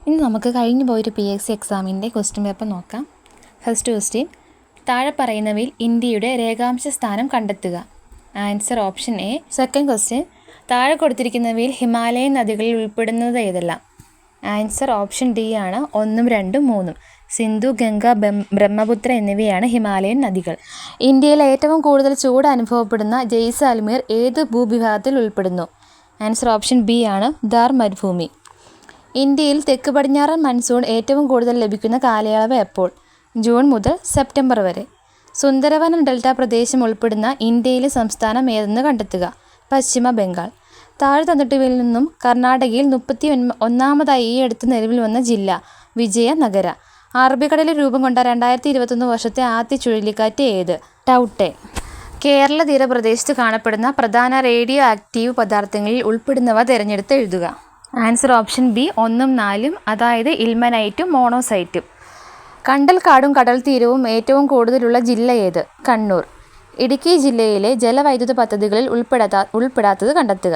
ഇനി നമുക്ക് കഴിഞ്ഞു പോയൊരു PSC എക്സാമിൻ്റെ ക്വസ്റ്റ്യൻ പേപ്പർ നോക്കാം. ഫസ്റ്റ് ക്വസ്റ്റ്യൻ, താഴെ പറയുന്നവയിൽ ഇന്ത്യയുടെ രേഖാംശ സ്ഥാനം കണ്ടെത്തുക. Answer option A. Second question, താഴെ കൊടുത്തിരിക്കുന്നവയിൽ ഹിമാലയൻ നദികളിൽ ഉൾപ്പെടുന്നത് ഏതെല്ലാം? ആൻസർ ഓപ്ഷൻ ഡി ആണ് 1, 2, 3. സിന്ധു, ഗംഗ, ബ്രഹ്മപുത്ര എന്നിവയാണ് ഹിമാലയൻ നദികൾ. ഇന്ത്യയിൽ ഏറ്റവും കൂടുതൽ ചൂട് അനുഭവപ്പെടുന്ന ജയ്സാൽമീർ ഏത് ഭൂവിഭാഗത്തിൽ ഉൾപ്പെടുന്നു? ആൻസർ ഓപ്ഷൻ ബി ആണ് ഥാർ മരുഭൂമി. ഇന്ത്യയിൽ തെക്ക് പടിഞ്ഞാറൻ മൺസൂൺ ഏറ്റവും കൂടുതൽ ലഭിക്കുന്ന കാലയളവ് എപ്പോൾ? ജൂൺ മുതൽ സെപ്റ്റംബർ വരെ. സുന്ദരവനം ഡെൽറ്റ പ്രദേശം ഉൾപ്പെടുന്ന ഇന്ത്യയിലെ സംസ്ഥാനം ഏതെന്ന് കണ്ടെത്തുക. പശ്ചിമ ബംഗാൾ. താഴെ തന്നിട്ടവയിൽ നിന്നും കർണാടകയിൽ 31ാമതായി ഈ അടുത്ത് നിലവിൽ വന്ന ജില്ല വിജയനഗര. അറബിക്കടലിൽ രൂപം കൊണ്ട 2021 വർഷത്തെ ആദ്യ ചുഴലിക്കാറ്റ് ഏത്? ടൗട്ടെ. കേരള തീരപ്രദേശത്ത് കാണപ്പെടുന്ന പ്രധാന റേഡിയോ ആക്റ്റീവ് പദാർത്ഥങ്ങളിൽ ഉൾപ്പെടുന്നവ തിരഞ്ഞെടുത്ത് എഴുതുക. ആൻസർ ഓപ്ഷൻ ബി 1ഉം 4ഉം, അതായത് ഇൽമനൈറ്റും മോണോസൈറ്റും. കണ്ടൽക്കാടും കടൽ തീരവും ഏറ്റവും കൂടുതലുള്ള ജില്ല ഏത്? കണ്ണൂർ. ഇടുക്കി ജില്ലയിലെ ജലവൈദ്യുത പദ്ധതികളിൽ ഉൾപ്പെടാത്തത് കണ്ടെത്തുക.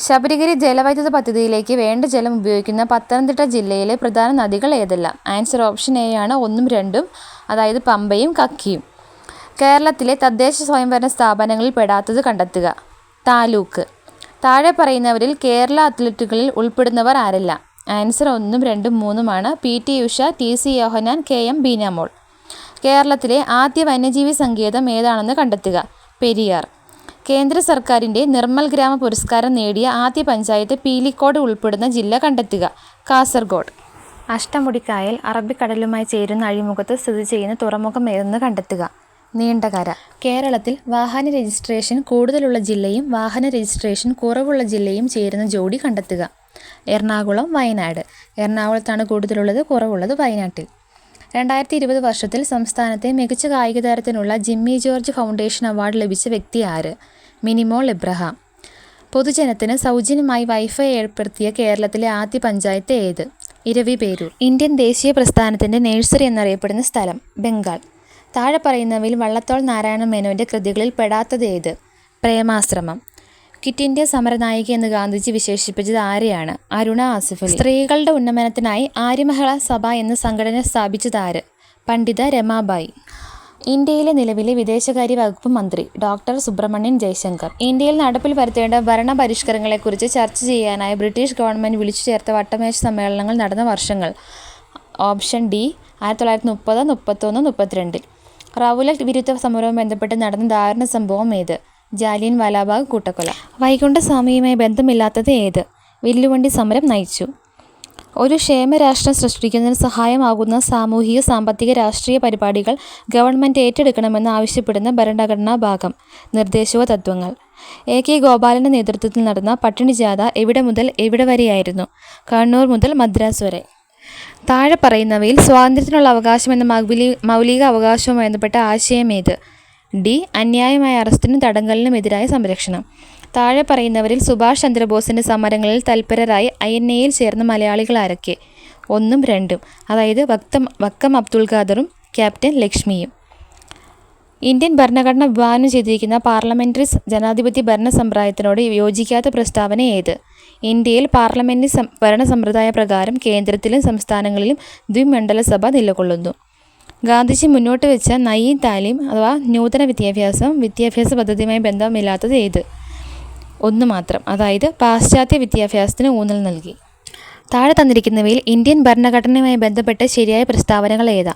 ശബരിഗിരി ജലവൈദ്യുത പദ്ധതിയിലേക്ക് വേണ്ട ജലം ഉപയോഗിക്കുന്ന പത്തനംതിട്ട ജില്ലയിലെ പ്രധാന നദികൾ ഏതെല്ലാം? ആൻസർ ഓപ്ഷൻ എ ആണ് 1ഉം 2ഉം, അതായത് പമ്പയും കക്കിയും. കേരളത്തിലെ തദ്ദേശ സ്വയംഭരണ സ്ഥാപനങ്ങളിൽ പെടാത്തത് കണ്ടെത്തുക. താലൂക്ക്. താഴെ പറയുന്നവരിൽ കേരള അത്ലറ്റുകളിൽ ഉൾപ്പെടുന്നവർ ആരെല്ലാം? ആൻസർ 1ഉം 2ഉം 3ഉമാണ്. PT ഉഷ, TC യോഹന്നാൻ, KM ബീനാമോൾ. കേരളത്തിലെ ആദ്യ വന്യജീവി സങ്കേതം ഏതാണെന്ന് കണ്ടെത്തുക. പെരിയാർ. കേന്ദ്ര സർക്കാരിൻ്റെ നിർമ്മൽ ഗ്രാമ പുരസ്കാരം നേടിയ ആദ്യ പഞ്ചായത്ത് പീലിക്കോട് ഉൾപ്പെടുന്ന ജില്ല കണ്ടെത്തുക. കാസർഗോഡ്. അഷ്ടമുടിക്കായൽ അറബിക്കടലുമായി ചേരുന്ന അഴിമുഖത്ത് സ്ഥിതി ചെയ്യുന്ന തുറമുഖം ഏതെന്ന് കണ്ടെത്തുക. നീണ്ടകര. കേരളത്തിൽ വാഹന രജിസ്ട്രേഷൻ കൂടുതലുള്ള ജില്ലയും വാഹന രജിസ്ട്രേഷൻ കുറവുള്ള ജില്ലയും ചേരുന്ന ജോഡി കണ്ടെത്തുക. എറണാകുളം, വയനാട്. എറണാകുളത്താണ് കൂടുതലുള്ളത്, കുറവുള്ളത് വയനാട്ടിൽ. 2020 വർഷത്തിൽ സംസ്ഥാനത്തെ മികച്ച കായിക താരത്തിനുള്ള ജിമ്മി ജോർജ് ഫൗണ്ടേഷൻ അവാർഡ് ലഭിച്ച വ്യക്തി ആര്? മിനിമോൾ എബ്രഹാം. പൊതുജനത്തിന് സൗജന്യമായി വൈഫൈ ഏർപ്പെടുത്തിയ കേരളത്തിലെ ആദ്യ പഞ്ചായത്ത് ഏത്? ഇരവിപേരൂർ. ഇന്ത്യൻ ദേശീയ പ്രസ്ഥാനത്തിൻ്റെ നഴ്സറി എന്നറിയപ്പെടുന്ന സ്ഥലം? ബംഗാൾ. താഴെ പറയുന്നവയിൽ വള്ളത്തോൾ നാരായണ മേനോൻ്റെ കൃതികളിൽ പെടാത്തത് ഏത്? പ്രേമാശ്രമം. ക്വിറ്റ് ഇന്ത്യ സമരനായിക എന്ന് ഗാന്ധിജി വിശേഷിപ്പിച്ചത് ആരെയാണ്? അരുണ ആസിഫ് അലി. സ്ത്രീകളുടെ ഉന്നമനത്തിനായി ആര്യമഹിളാ സഭ എന്ന സംഘടന സ്ഥാപിച്ചത് ആര്? പണ്ഡിത രമാബായി. ഇന്ത്യയിലെ നിലവിലെ വിദേശകാര്യ വകുപ്പ് മന്ത്രി? ഡോക്ടർ സുബ്രഹ്മണ്യൻ ജയശങ്കർ. ഇന്ത്യയിൽ നടപ്പിൽ വരുത്തേണ്ട ഭരണ പരിഷ്കരണങ്ങളെക്കുറിച്ച് ചർച്ച ചെയ്യാനായി ബ്രിട്ടീഷ് ഗവൺമെൻറ് വിളിച്ചു ചേർത്ത വട്ടമേശ സമ്മേളനങ്ങൾ നടന്ന വർഷങ്ങൾ? Option D 1930, 31, 32. റൗലറ്റ് വിരുദ്ധ സമരവുമായി ബന്ധപ്പെട്ട് നടന്ന ദാരുണ സംഭവം ഏത്? ജാലിയൻ വാലാബാഗ് കൂട്ടക്കൊല. വൈകുണ്ഠസ്വാമിയുമായി ബന്ധമില്ലാത്തത് ഏത്? വില്ലുവണ്ടി സമരം നയിച്ചു. ഒരു ക്ഷേമരാഷ്ട്രം സൃഷ്ടിക്കുന്നതിന് സഹായമാകുന്ന സാമൂഹിക, സാമ്പത്തിക, രാഷ്ട്രീയ പരിപാടികൾ ഗവൺമെൻറ് ഏറ്റെടുക്കണമെന്ന് ആവശ്യപ്പെടുന്ന ഭരണഘടനാ ഭാഗം? നിർദ്ദേശക തത്വങ്ങൾ. AK ഗോപാലൻ്റെ നേതൃത്വത്തിൽ നടന്ന പട്ടിണി ജാഥ എവിടെ മുതൽ എവിടെ വരെയായിരുന്നു? കണ്ണൂർ മുതൽ മദ്രാസ് വരെ. താഴെ പറയുന്നവയിൽ സ്വാതന്ത്ര്യത്തിനുള്ള അവകാശം എന്ന മൗലിക അവകാശവുമായി ബന്ധപ്പെട്ട ആശയം ഏത്? ഡി. അന്യായമായ അറസ്റ്റിനും തടങ്കലിനും എതിരായ സംരക്ഷണം. താഴെ പറയുന്നവരിൽ സുഭാഷ് ചന്ദ്രബോസിൻ്റെ സമരങ്ങളിൽ തൽപരരായി INA-യിൽ ചേർന്ന മലയാളികൾ ആരൊക്കെ? 1ഉം 2ഉം, അതായത് വക്കം അബ്ദുൾ ഖാദറും ക്യാപ്റ്റൻ ലക്ഷ്മിയും. ഇന്ത്യൻ ഭരണഘടന വിഭാവനം ചെയ്തിരിക്കുന്ന പാർലമെൻ്ററി ജനാധിപത്യ ഭരണ സമ്പ്രദായത്തിനോട് യോജിക്കാത്ത പ്രസ്താവന ഏത്? ഇന്ത്യയിൽ പാർലമെൻ്ററി ഭരണ സമ്പ്രദായ പ്രകാരം കേന്ദ്രത്തിലും സംസ്ഥാനങ്ങളിലും ദ്വിമണ്ഡല സഭ നിലകൊള്ളുന്നു. ഗാന്ധിജി മുന്നോട്ട് വെച്ച നയി താലീം അഥവാ നൂതന വിദ്യാഭ്യാസ പദ്ധതിയുമായി ബന്ധമില്ലാത്തത് ഏത്? ഒന്ന് മാത്രം, അതായത് പാശ്ചാത്യ വിദ്യാഭ്യാസത്തിന് ഊന്നൽ നൽകി. താഴെ തന്നിരിക്കുന്നവയിൽ ഇന്ത്യൻ ഭരണഘടനയുമായി ബന്ധപ്പെട്ട ശരിയായ പ്രസ്താവനകൾ ഏതാ?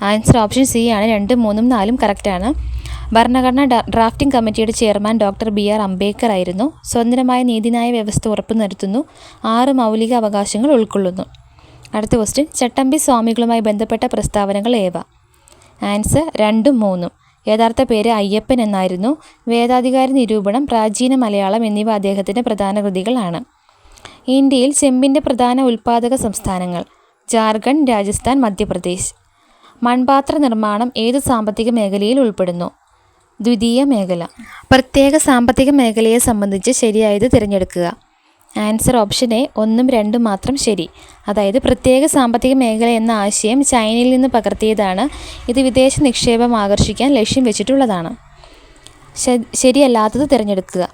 ആൻസർ ഓപ്ഷൻ സി ആണ് 2, 3, 4ഉം കറക്റ്റാണ്. ഭരണഘടനാ ഡ്രാഫ്റ്റിംഗ് കമ്മിറ്റിയുടെ ചെയർമാൻ ഡോക്ടർ BR അംബേദ്കർ ആയിരുന്നു. സ്വതന്ത്രമായ നീതിന്യായ വ്യവസ്ഥ ഉറപ്പുവരുത്തുന്നു. 6 മൗലിക അവകാശങ്ങൾ ഉൾക്കൊള്ളുന്നു. അടുത്ത ക്വസ്റ്റ്യൻ, ചട്ടമ്പി സ്വാമികളുമായി ബന്ധപ്പെട്ട പ്രസ്താവനകൾ ഏവ? ആൻസർ 2ഉം 3ഉം. യഥാർത്ഥ പേര് അയ്യപ്പൻ എന്നായിരുന്നു. വേദാധികാര നിരൂപണം, പ്രാചീന മലയാളം എന്നിവ അദ്ദേഹത്തിൻ്റെ പ്രധാന കൃതികളാണ്. ഇന്ത്യയിൽ ചെമ്പിൻ്റെ പ്രധാന ഉൽപ്പാദക സംസ്ഥാനങ്ങൾ? ജാർഖണ്ഡ്, രാജസ്ഥാൻ, മധ്യപ്രദേശ്. മൺപാത്ര നിർമ്മാണം ഏത് സാമ്പത്തിക മേഖലയിൽ ഉൾപ്പെടുന്നു? ദ്വിതീയ മേഖല. പ്രത്യേക സാമ്പത്തിക മേഖലയെ സംബന്ധിച്ച് ശരിയായത് തിരഞ്ഞെടുക്കുക. ആൻസർ ഓപ്ഷൻ എ 1ഉം 2ഉം മാത്രം ശരി. അതായത് പ്രത്യേക സാമ്പത്തിക മേഖല എന്ന ആശയം ചൈനയിൽ നിന്ന് പകർത്തിയതാണ്. ഇത് വിദേശ നിക്ഷേപം ആകർഷിക്കാൻ ലക്ഷ്യം വെച്ചിട്ടുള്ളതാണ്. ശരിയല്ലാത്തത് തിരഞ്ഞെടുക്കുക.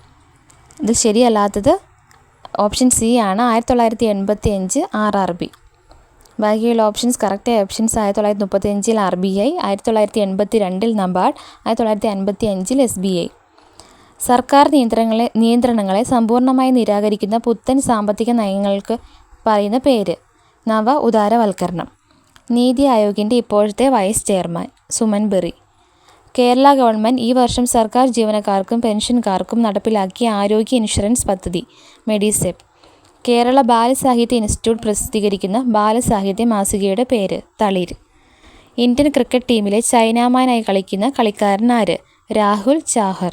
ഇതിൽ ശരിയല്ലാത്തത് ഓപ്ഷൻ സി ആണ് 1985 RRB. ബാക്കിയുള്ള ഓപ്ഷൻസ് കറക്റ്റായ ഓപ്ഷൻസ് 1935 RBI, 1982 നബാർഡ്, 1955 SBI. സർക്കാർ നിയന്ത്രണങ്ങളെ സമ്പൂർണ്ണമായി നിരാകരിക്കുന്ന പുത്തൻ സാമ്പത്തിക നയങ്ങൾക്ക് പറയുന്ന പേര് നവ ഉദാരവൽക്കരണം. നീതി ആയോഗിൻ്റെ ഇപ്പോഴത്തെ vice chairman Suman Bery. Kerala government ഈ വർഷം സർക്കാർ ജീവനക്കാർക്കും പെൻഷൻകാർക്കും നടപ്പിലാക്കിയ ആരോഗ്യ ഇൻഷുറൻസ് പദ്ധതി മെഡിസെപ്. കേരള ബാലസാഹിത്യ ഇൻസ്റ്റിറ്റ്യൂട്ട് പ്രസിദ്ധീകരിക്കുന്ന ബാലസാഹിത്യ മാസികയുടെ പേര് തളിര്. ഇന്ത്യൻ ക്രിക്കറ്റ് ടീമിലെ ചൈനാമാനായി കളിക്കുന്ന കളിക്കാരൻ ആര്? രാഹുൽ ചാഹർ.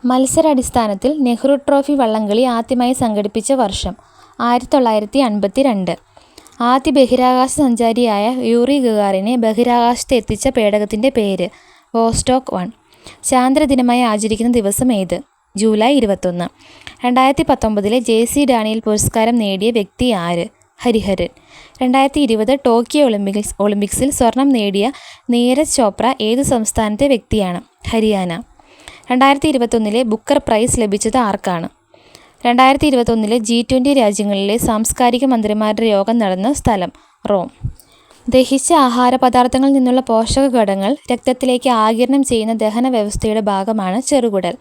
മത്സരാടിസ്ഥാനത്തിൽ നെഹ്റു ട്രോഫി വള്ളംകളി ആദ്യമായി സംഘടിപ്പിച്ച വർഷം 1952. ആദ്യ ബഹിരാകാശ സഞ്ചാരിയായ യൂറി ഗഗാറിനെ ബഹിരാകാശത്ത് എത്തിച്ച പേടകത്തിൻ്റെ പേര് വോസ്റ്റോക്ക് 1. ചാന്ദ്രദിനമായി ആചരിക്കുന്ന ദിവസം ഏത്? ജൂലൈ 21. 2019 JC ഡാനിയൽ പുരസ്കാരം നേടിയ വ്യക്തി ആര്? ഹരിഹരൻ. 2020 ടോക്കിയോ ഒളിമ്പിക്സിൽ സ്വർണം നേടിയ നീരജ് ചോപ്ര ഏത് സംസ്ഥാനത്തെ വ്യക്തിയാണ്? ഹരിയാന. 2021 ബുക്കർ പ്രൈസ് ലഭിച്ചത് ആർക്കാണ്? 2021 G20 രാജ്യങ്ങളിലെ സാംസ്കാരിക മന്ത്രിമാരുടെ യോഗം നടന്ന സ്ഥലം റോം. ദഹിച്ച ആഹാര പദാർത്ഥങ്ങളിൽ നിന്നുള്ള പോഷക ഘടകങ്ങൾ രക്തത്തിലേക്ക് ആഗിരണം ചെയ്യുന്ന ദഹന വ്യവസ്ഥയുടെ ഭാഗമാണ് ചെറുകുടൽ.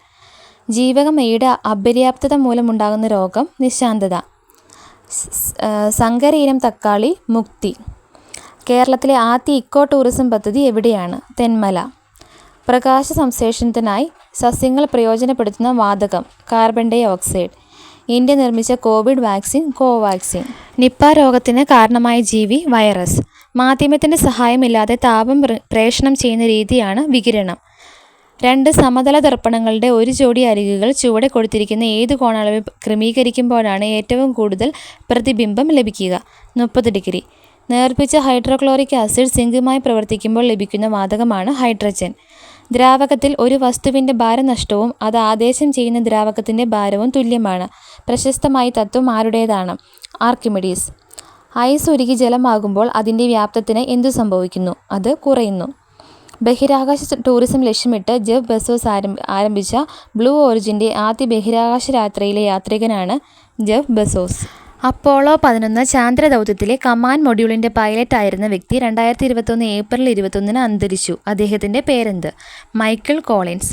ജീവകമയുടെ അപര്യാപ്തത മൂലമുണ്ടാകുന്ന രോഗം നിശാന്തത. സങ്കര ഇനം തക്കാളി മുക്തി. കേരളത്തിലെ ആദ്യ ഇക്കോ ടൂറിസം പദ്ധതി എവിടെയാണ്? തെന്മല. പ്രകാശ സംശ്ലേഷണത്തിനായി സസ്യങ്ങൾ പ്രയോജനപ്പെടുത്തുന്ന വാതകം കാർബൺ ഡൈ ഓക്സൈഡ്. ഇന്ത്യ നിർമ്മിച്ച കോവിഡ് വാക്സിൻ കോവാക്സിൻ. നിപ്പ രോഗത്തിന് കാരണമായ ജീവി വൈറസ്. മാധ്യമത്തിൻ്റെ സഹായമില്ലാതെ താപം പ്രേഷണം ചെയ്യുന്ന രീതിയാണ് വികിരണം. 2 സമതല ദർപ്പണങ്ങളുടെ ഒരു ജോഡി അരികുകൾ ചുവടെ കൊടുത്തിരിക്കുന്ന ഏത് കോണളവിൽ ക്രമീകരിക്കുമ്പോഴാണ് ഏറ്റവും കൂടുതൽ പ്രതിബിംബം ലഭിക്കുക? 30 ഡിഗ്രി. നേർപ്പിച്ച ഹൈഡ്രോക്ലോറിക് ആസിഡ് സിങ്കുമായി പ്രവർത്തിക്കുമ്പോൾ ലഭിക്കുന്ന വാതകമാണ് ഹൈഡ്രജൻ. ദ്രാവകത്തിൽ ഒരു വസ്തുവിൻ്റെ ഭാരനഷ്ടവും അത് ആദേശം ചെയ്യുന്ന ദ്രാവകത്തിൻ്റെ ഭാരവും തുല്യമാണ്. പ്രശസ്തമായ തത്വം ആരുടേതാണ്? ആർക്കിമിഡീസ്. ഐസ് ഉരുകി ജലമാകുമ്പോൾ അതിൻ്റെ വ്യാപ്തത്തിന് എന്തു സംഭവിക്കുന്നു? അത് കുറയുന്നു. ബഹിരാകാശ ടൂറിസം ലക്ഷ്യമിട്ട് ജെഫ് ബെസോസ് ആരംഭിച്ച ബ്ലൂ ഓറിജിൻ്റെ ആദ്യ ബഹിരാകാശ യാത്രയിലെ യാത്രികനാണ് ജെഫ് ബെസോസ്. അപ്പോളോ 11 ചാന്ദ്ര ദൗത്യത്തിലെ കമാൻഡ് മൊഡ്യൂളിൻ്റെ പൈലറ്റായിരുന്ന വ്യക്തി 2021 ഏപ്രിൽ 21 അന്തരിച്ചു. അദ്ദേഹത്തിൻ്റെ പേരെന്ത്? Michael Collins.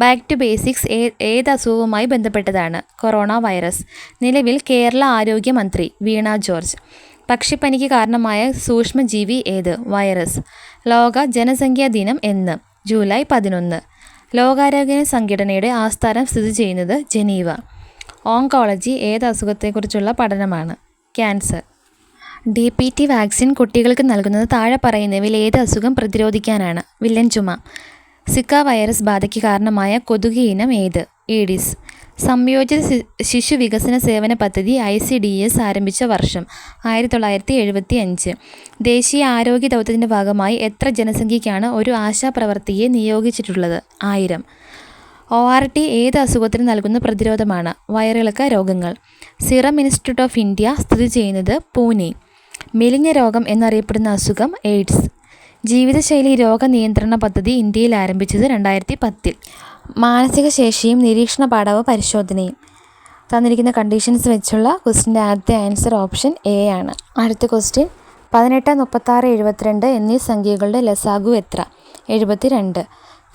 Back to basics ഏത് അസുഖവുമായി ബന്ധപ്പെട്ടതാണ്? Corona virus. നിലവിൽ കേരള ആരോഗ്യമന്ത്രി വീണ ജോർജ്. പക്ഷിപ്പനിക്ക് കാരണമായ സൂക്ഷ്മജീവി ഏത്? വൈറസ്. ലോക ജനസംഖ്യാ ദിനം എന്ന്? ജൂലൈ 11. ലോകാരോഗ്യ സംഘടനയുടെ ആസ്ഥാനം സ്ഥിതി ചെയ്യുന്നത് ജനീവ. ഓങ്കോളജി ഏത് അസുഖത്തെക്കുറിച്ചുള്ള പഠനമാണ്? ക്യാൻസർ. DPT വാക്സിൻ കുട്ടികൾക്ക് നൽകുന്നത് താഴെ പറയുന്നവയിൽ ഏത് അസുഖം പ്രതിരോധിക്കാനാണ്? വില്ലൻ ചുമ. സിക്ക വൈറസ് ബാധയ്ക്ക് കാരണമായ കൊതുക് ഇനം ഏത്? ഈഡിസ്. സംയോജിത ശിശു വികസന സേവന പദ്ധതി ICDS ആരംഭിച്ച വർഷം 1975. ദേശീയ ആരോഗ്യ ദൗത്യത്തിൻ്റെ ഭാഗമായി എത്ര ജനസംഖ്യയ്ക്കാണ് ഒരു ആശാപ്രവർത്തകയെ നിയോഗിച്ചിട്ടുള്ളത്? 1000. ORT ഏത് അസുഖത്തിന് നൽകുന്ന പ്രതിരോധമാണ്? വയറിളക്ക രോഗങ്ങൾ. സിറം ഇൻസ്റ്റിറ്റ്യൂട്ട് ഓഫ് ഇന്ത്യ സ്ഥിതി ചെയ്യുന്നത് പൂനെ. മെലിഞ്ഞ രോഗം എന്നറിയപ്പെടുന്ന അസുഖം എയ്ഡ്സ്. ജീവിതശൈലി രോഗനിയന്ത്രണ പദ്ധതി ഇന്ത്യയിൽ ആരംഭിച്ചത് 2010. മാനസിക ശേഷിയും നിരീക്ഷണ പാഠവും പരിശോധനയും. തന്നിരിക്കുന്ന കണ്ടീഷൻസ് വെച്ചുള്ള ക്വസ്റ്റിൻ്റെ ആദ്യത്തെ ആൻസർ ഓപ്ഷൻ എ ആണ്. അടുത്ത ക്വസ്റ്റ്യൻ 18, 36, 72 എന്നീ സംഖ്യകളുടെ ലസാഗു എത്ര? 72.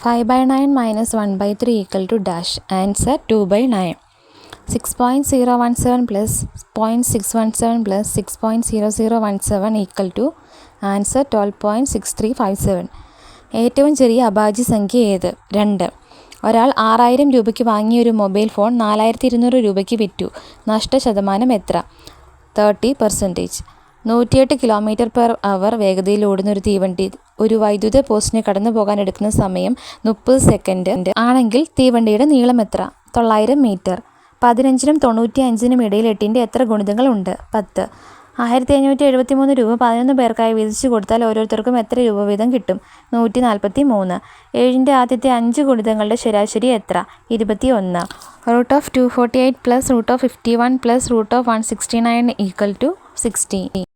5/9 - 1/3 = ഡാഷ്. ആൻസർ 2/9. 6.017 + 0.617 + 6.0017 = ആൻസർ 12.6357. ഏറ്റവും ചെറിയ അഭാജ്യ സംഖ്യ ഏത്? 2. ഒരാൾ 6000 രൂപയ്ക്ക് വാങ്ങിയ ഒരു മൊബൈൽ ഫോൺ 4200 രൂപയ്ക്ക് വിറ്റു. നഷ്ടശതമാനം എത്ര? 30%. 108 km/h വേഗതയിൽ ഓടുന്ന ഒരു തീവണ്ടി ഒരു വൈദ്യുത പോസ്റ്റിനെ കടന്നു പോകാൻ എടുക്കുന്ന സമയം 30 സെക്കൻഡ് ആണെങ്കിൽ തീവണ്ടിയുടെ നീളം എത്ര? 900 മീറ്റർ. 15നും 95നും ഇടയിൽ 8ൻ്റെ എത്ര ഗുണിതങ്ങൾ ഉണ്ട്? 10. 1573 രൂപ 11 പേർക്കായി വീതിച്ചു കൊടുത്താൽ ഓരോരുത്തർക്കും എത്ര രൂപ വീതം കിട്ടും? 143. 7ൻ്റെ ആദ്യത്തെ 5 ഗുണിതങ്ങളുടെ ശരാശരി എത്ര? 21. √248 + √51 + √169 = 60.